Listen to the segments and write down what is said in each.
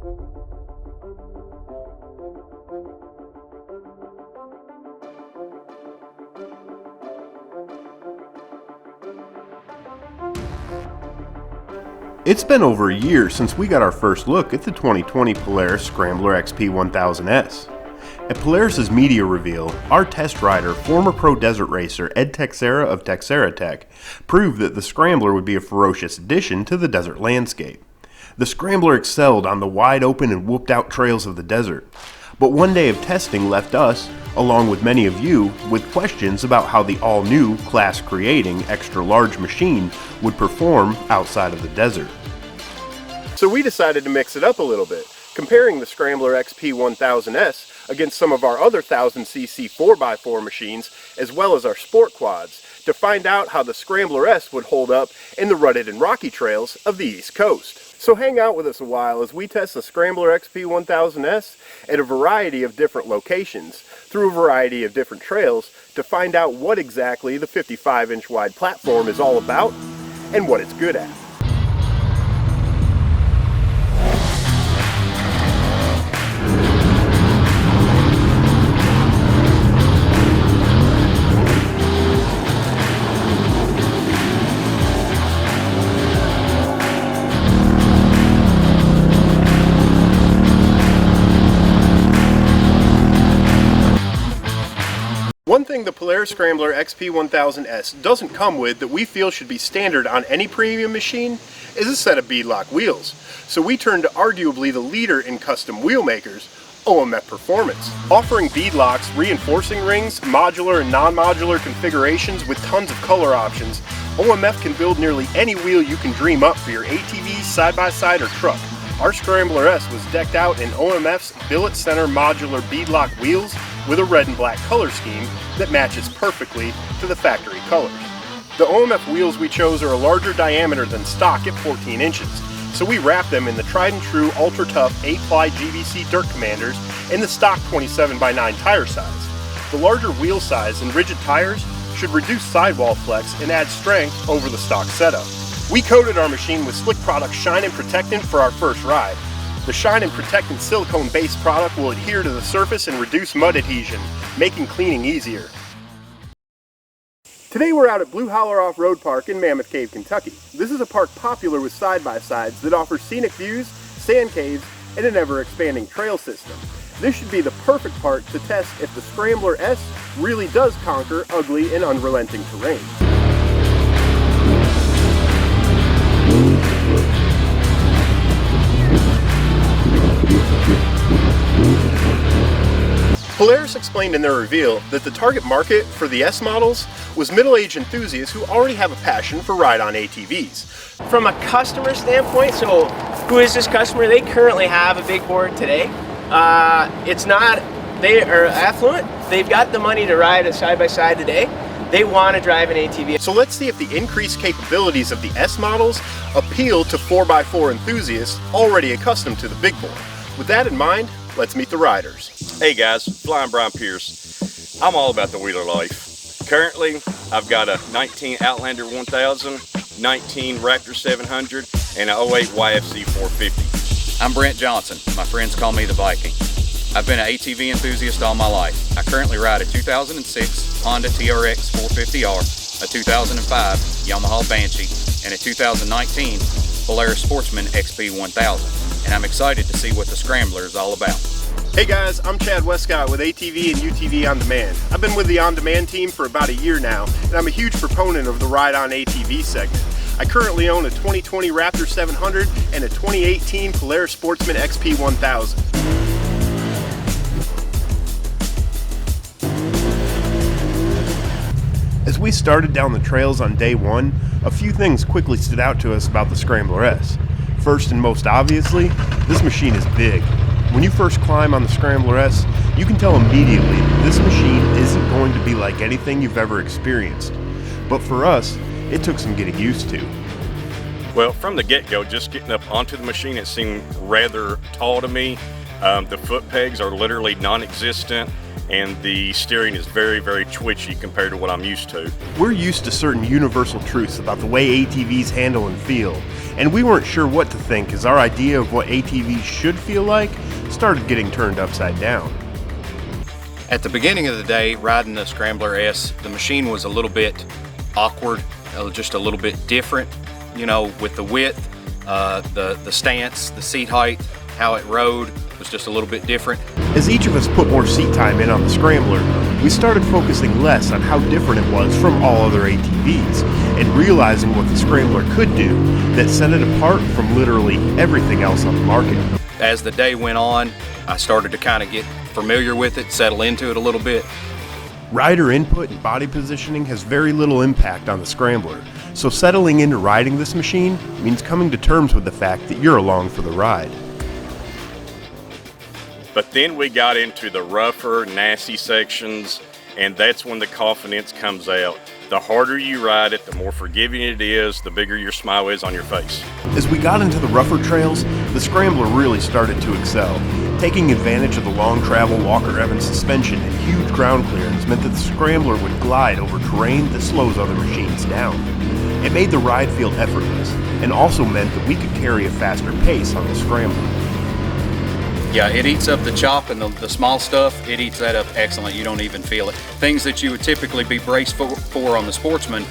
It's been over a year since we got our first look at the 2020 Polaris Scrambler XP 1000S. At Polaris's media reveal, our test rider, former pro desert racer Ed Texera of Texera Tech, proved that the Scrambler would be a ferocious addition to the desert landscape. The Scrambler excelled on the wide open and whooped out trails of the desert, but one day of testing left us, along with many of you, with questions about how the all-new, class-creating, extra-large machine would perform outside of the desert. So we decided to mix it up a little bit, comparing the Scrambler XP 1000S against some of our other 1000cc 4x4 machines, as well as our sport quads, to find out how the Scrambler S would hold up in the rutted and rocky trails of the East Coast. So hang out with us a while as we test the Scrambler XP 1000S at a variety of different locations, through a variety of different trails, to find out what exactly the 55-inch wide platform is all about and what it's good at. One thing the Polaris Scrambler XP 1000S doesn't come with that we feel should be standard on any premium machine is a set of beadlock wheels. So we turned to arguably the leader in custom wheel makers, OMF Performance. Offering beadlocks, reinforcing rings, modular and non-modular configurations with tons of color options, OMF can build nearly any wheel you can dream up for your ATV, side-by-side, or truck. Our Scrambler S was decked out in OMF's billet center modular beadlock wheels with a red and black color scheme that matches perfectly to the factory colors. The OMF wheels we chose are a larger diameter than stock at 14 inches, so we wrapped them in the tried and true ultra tough 8-ply GVC Dirt Commanders in the stock 27x9 tire size. The larger wheel size and rigid tires should reduce sidewall flex and add strength over the stock setup. We coated our machine with Slick Products Shine and Protectant for our first ride. The Shine and Protectant silicone-based product will adhere to the surface and reduce mud adhesion, making cleaning easier. Today we're out at Blue Holler Off-Road Park in Mammoth Cave, Kentucky. This is a park popular with side-by-sides that offer scenic views, sand caves, and an ever-expanding trail system. This should be the perfect park to test if the Scrambler S really does conquer ugly and unrelenting terrain. Polaris explained in their reveal that the target market for the S models was middle-aged enthusiasts who already have a passion for ride-on ATVs. From a customer standpoint, so who is this customer? They currently have a big board today. They are affluent, they've got the money to ride a side-by-side today. They want to drive an ATV. So let's see if the increased capabilities of the S models appeal to 4x4 enthusiasts already accustomed to the big board. With that in mind, let's meet the riders. Hey guys, Flying Brian Pierce. I'm all about the wheeler life. Currently, I've got a 19 Outlander 1000, 19 Raptor 700, and an 08 YFC 450. I'm Brent Johnson. My friends call me the Viking. I've been an ATV enthusiast all my life. I currently ride a 2006 Honda TRX 450R, a 2005 Yamaha Banshee, and a 2019 Polaris Sportsman XP 1000. And I'm excited to see what the Scrambler is all about. Hey guys, I'm Chad Westcott with ATV and UTV On Demand. I've been with the On Demand team for about a year now, and I'm a huge proponent of the ride-on ATV segment. I currently own a 2020 Raptor 700 and a 2018 Polaris Sportsman XP 1000. As we started down the trails on day one, a few things quickly stood out to us about the Scrambler S. First and most obviously, this machine is big. When you first climb on the Scrambler S, you can tell immediately that this machine isn't going to be like anything you've ever experienced. But for us, it took some getting used to. Well, from the get-go, just getting up onto the machine, it seemed rather tall to me. The foot pegs are literally non-existent, and the steering is very, very twitchy compared to what I'm used to. We're used to certain universal truths about the way ATVs handle and feel, and we weren't sure what to think as our idea of what ATVs should feel like started getting turned upside down. At the beginning of the day, riding the Scrambler S, the machine was a little bit awkward, just a little bit different, you know, with the width, the stance, the seat height, how it rode was just a little bit different. As each of us put more seat time in on the Scrambler, we started focusing less on how different it was from all other ATVs, and realizing what the Scrambler could do that set it apart from literally everything else on the market. As the day went on, I started to kind of get familiar with it, settle into it a little bit. Rider input and body positioning has very little impact on the Scrambler, so settling into riding this machine means coming to terms with the fact that you're along for the ride. But then we got into the rougher, nasty sections, and that's when the confidence comes out. The harder you ride it, the more forgiving it is, the bigger your smile is on your face. As we got into the rougher trails, the Scrambler really started to excel. Taking advantage of the long travel Walker Evans suspension and huge ground clearance meant that the Scrambler would glide over terrain that slows other machines down. It made the ride feel effortless, and also meant that we could carry a faster pace on the Scrambler. Yeah, it eats up the chop and the small stuff, it eats that up excellent. You don't even feel it. Things that you would typically be braced for on the Sportsman,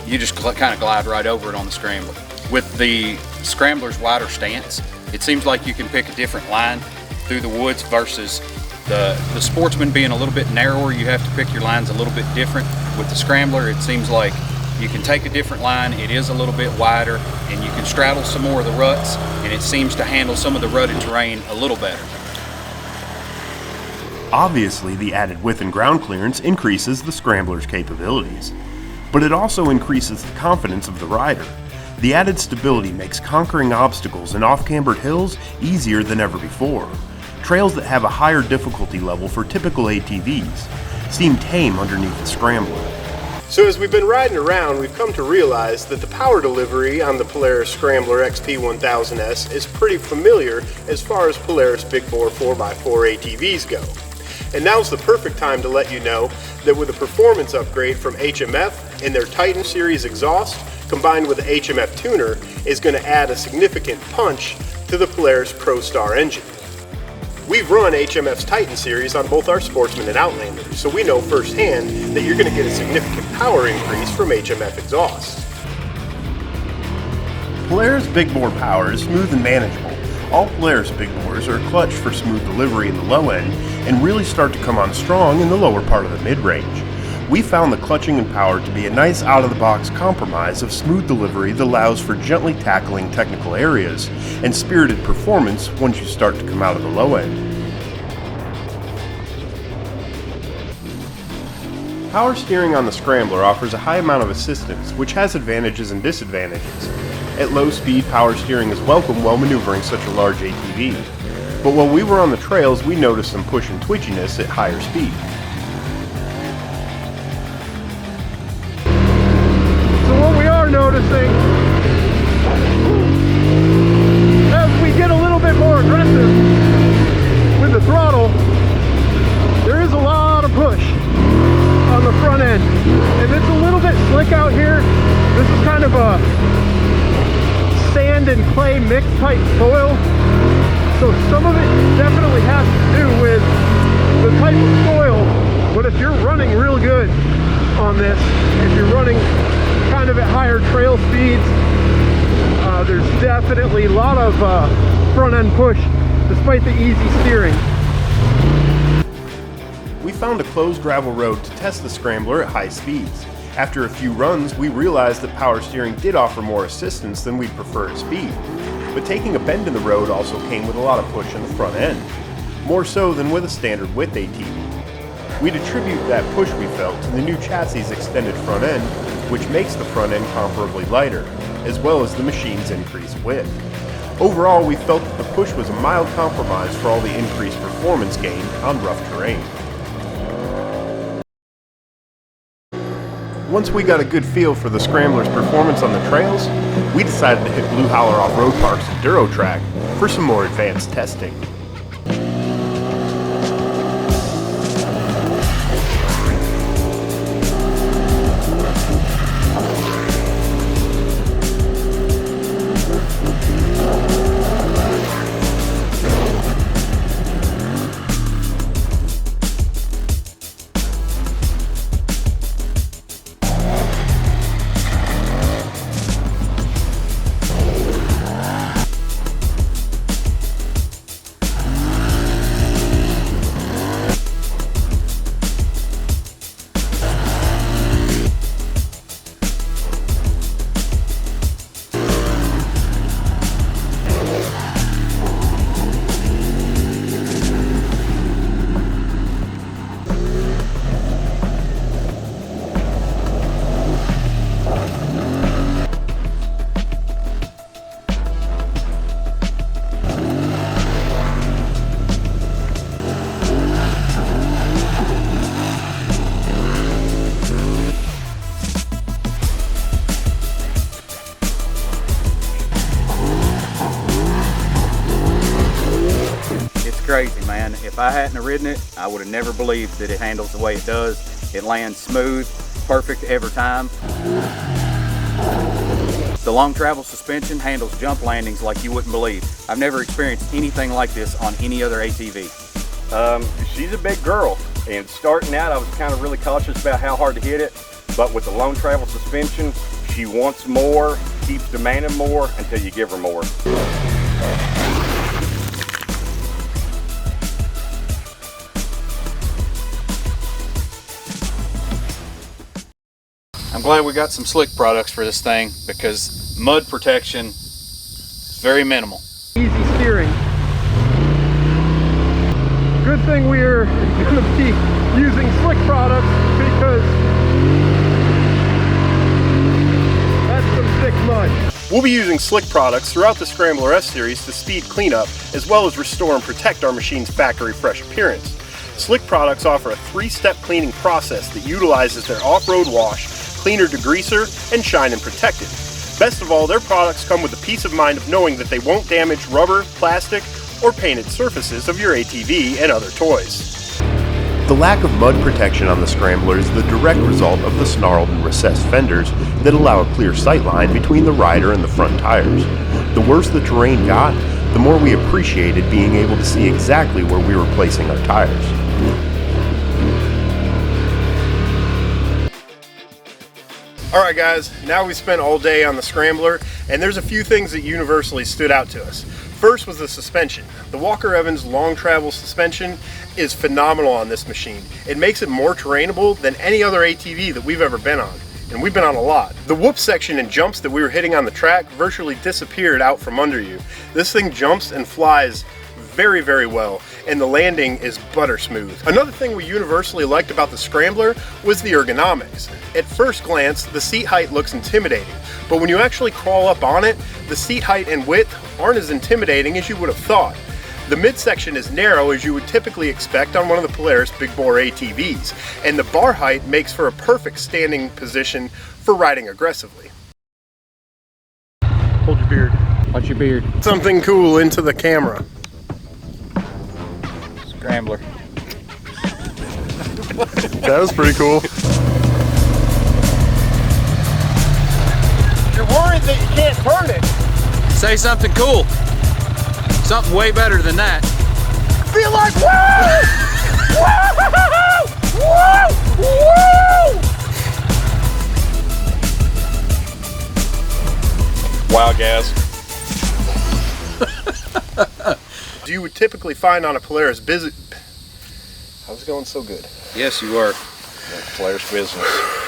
you just kind of glide right over it on the Scrambler. With the Scrambler's wider stance, it seems like you can pick a different line through the woods versus the Sportsman being a little bit narrower. You have to pick your lines a little bit different. With the Scrambler, it seems like you can take a different line, it is a little bit wider, and you can straddle some more of the ruts, and it seems to handle some of the rutted terrain a little better. Obviously, the added width and ground clearance increases the Scrambler's capabilities, but it also increases the confidence of the rider. The added stability makes conquering obstacles and off-cambered hills easier than ever before. Trails that have a higher difficulty level for typical ATVs seem tame underneath the Scrambler. So as we've been riding around, we've come to realize that the power delivery on the Polaris Scrambler XP 1000S is pretty familiar as far as Polaris big bore 4x4 ATVs go. And now's the perfect time to let you know that with a performance upgrade from HMF and their Titan Series exhaust, combined with the HMF tuner, is going to add a significant punch to the Polaris ProStar engine. We've run HMF's Titan Series on both our Sportsman and Outlander, so we know firsthand that you're going to get a significant power increase from HMF exhaust. Polaris big bore power is smooth and manageable. All Polaris big bores are clutch for smooth delivery in the low end and really start to come on strong in the lower part of the mid-range. We found the clutching and power to be a nice out-of-the-box compromise of smooth delivery that allows for gently tackling technical areas and spirited performance once you start to come out of the low end. Power steering on the Scrambler offers a high amount of assistance, which has advantages and disadvantages. At low speed, power steering is welcome while maneuvering such a large ATV. But while we were on the trails, we noticed some push and twitchiness at higher speed. Noticing as we get a little bit more aggressive with the throttle, there is a lot of push on the front end, and it's a little bit slick out here. This is kind of a sand and clay mix type soil, so some of it definitely has to do with the type of soil. But if you're running real good on this, if you're running kind of at higher trail speeds, there's definitely a lot of front end push despite the easy steering. We found a closed gravel road to test the Scrambler at high speeds. After a few runs, we realized that power steering did offer more assistance than we'd prefer at speed. But taking a bend in the road also came with a lot of push in the front end, more so than with a standard width ATV. We'd attribute that push we felt to the new chassis' extended front end, which makes the front end comparably lighter, as well as the machine's increased width. Overall, we felt that the push was a mild compromise for all the increased performance gained on rough terrain. Once we got a good feel for the Scrambler's performance on the trails, we decided to hit Blue Holler Off-Road Park's Enduro track for some more advanced testing. crazy, man. If I hadn't have ridden it, I would have never believed that it handles the way it does. It lands smooth, perfect every time. The long travel suspension handles jump landings like you wouldn't believe. I've never experienced anything like this on any other ATV. She's a big girl, and starting out I was kind of really cautious about how hard to hit it, but with the long travel suspension, she wants more, keeps demanding more until you give her more. I'm glad we got some slick products for this thing because mud protection is very minimal. Easy steering. Good thing we're going to be using slick products because that's some thick mud. We'll be using slick products throughout the Scrambler S series to speed cleanup as well as restore and protect our machine's factory fresh appearance. Slick products offer a 3-step cleaning process that utilizes their off-road wash, cleaner degreaser, and shine and protect it. Best of all, their products come with the peace of mind of knowing that they won't damage rubber, plastic, or painted surfaces of your ATV and other toys. The lack of mud protection on the Scrambler is the direct result of the snarled and recessed fenders that allow a clear sight line between the rider and the front tires. The worse the terrain got, the more we appreciated being able to see exactly where we were placing our tires. Alright guys, now we spent all day on the Scrambler, and there's a few things that universally stood out to us. First was the suspension. The Walker Evans long travel suspension is phenomenal on this machine. It makes it more terrainable than any other ATV that we've ever been on, and we've been on a lot. The whoop section and jumps that we were hitting on the track virtually disappeared out from under you. This thing jumps and flies very, very well, and the landing is butter smooth. Another thing we universally liked about the Scrambler was the ergonomics. At first glance, the seat height looks intimidating, but when you actually crawl up on it, the seat height and width aren't as intimidating as you would have thought. The midsection is narrow as you would typically expect on one of the Polaris big bore ATVs, and the bar height makes for a perfect standing position for riding aggressively. Hold your beard. Watch your beard. Something cool into the camera. Scrambler. That was pretty cool. You're worried that you can't turn it. Say something cool. Something way better than that. Feel like woo! Woo! Woo! Wow, gas. You would typically find on a Polaris busy. I was going so good. Yes, you are. Polaris business.